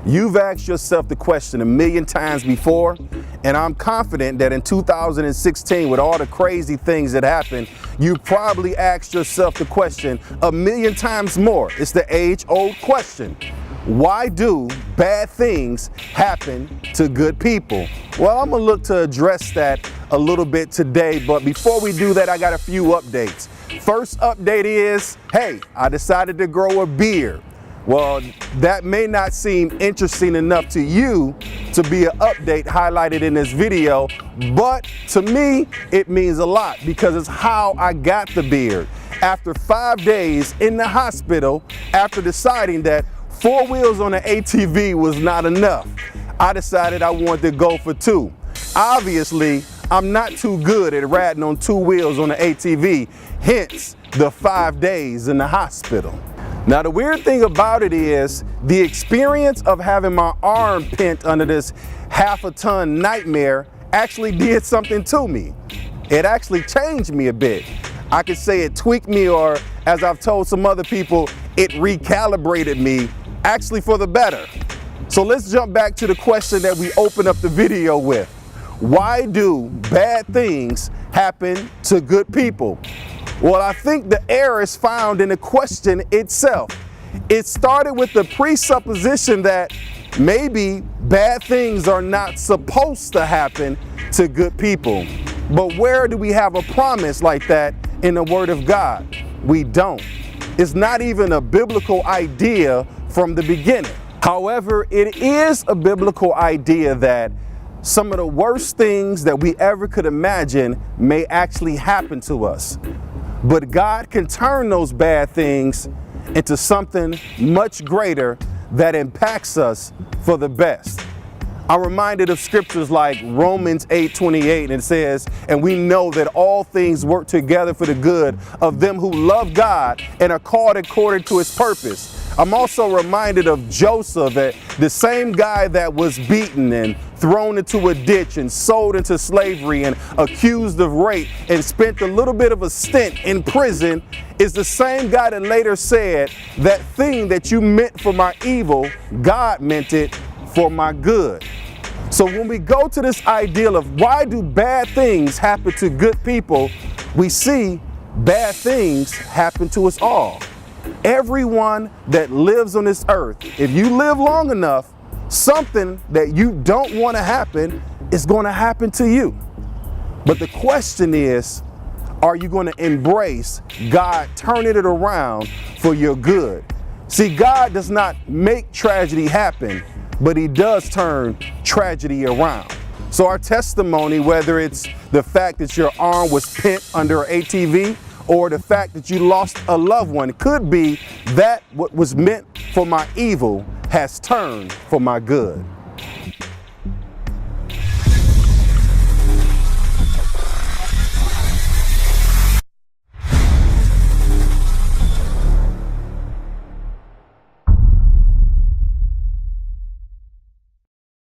You've asked yourself the question a million times before, and I'm confident that in 2016, with all the crazy things that happened, you probably asked yourself the question a million times more. It's the age-old question. Why do bad things happen to good people? Well, I'm gonna look to address that a little bit today, but before we do that, I got a few updates. First update is, hey, I decided to grow a beard. Well, that may not seem interesting enough to you to be an update highlighted in this video, but to me, it means a lot because it's how I got the beard. After 5 days in the hospital, after deciding that 4 wheels on an ATV was not enough, I decided I wanted to go for 2. Obviously, I'm not too good at riding on 2 wheels on an ATV, hence the 5 days in the hospital. Now, the weird thing about it is the experience of having my arm pent under this half-a-ton nightmare actually did something to me. It actually changed me a bit. I could say it tweaked me, or as I've told some other people, it recalibrated me, actually for the better. So let's jump back to the question that we opened up the video with. Why do bad things happen to good people? Well, I think the error is found in the question itself. It started with the presupposition that maybe bad things are not supposed to happen to good people. But where do we have a promise like that in the Word of God? We don't. It's not even a biblical idea from the beginning. However, it is a biblical idea that some of the worst things that we ever could imagine may actually happen to us. But God can turn those bad things into something much greater that impacts us for the best. I'm reminded of scriptures like Romans 8:28, and it says, and we know that all things work together for the good of them who love God and are called according to his purpose. I'm also reminded of Joseph, the same guy that was beaten and thrown into a ditch and sold into slavery and accused of rape and spent a little bit of a stint in prison, is the same guy that later said, that thing that you meant for my evil, God meant it for my good. So when we go to this ideal of why do bad things happen to good people, we see bad things happen to us all. Everyone that lives on this earth, if you live long enough, something that you don't want to happen is going to happen to you. But the question is, are you going to embrace God turning it around for your good? See, God does not make tragedy happen, but he does turn tragedy around. So our testimony, whether it's the fact that your arm was pent under an ATV, or the fact that you lost a loved one, could be that what was meant for my evil has turned for my good.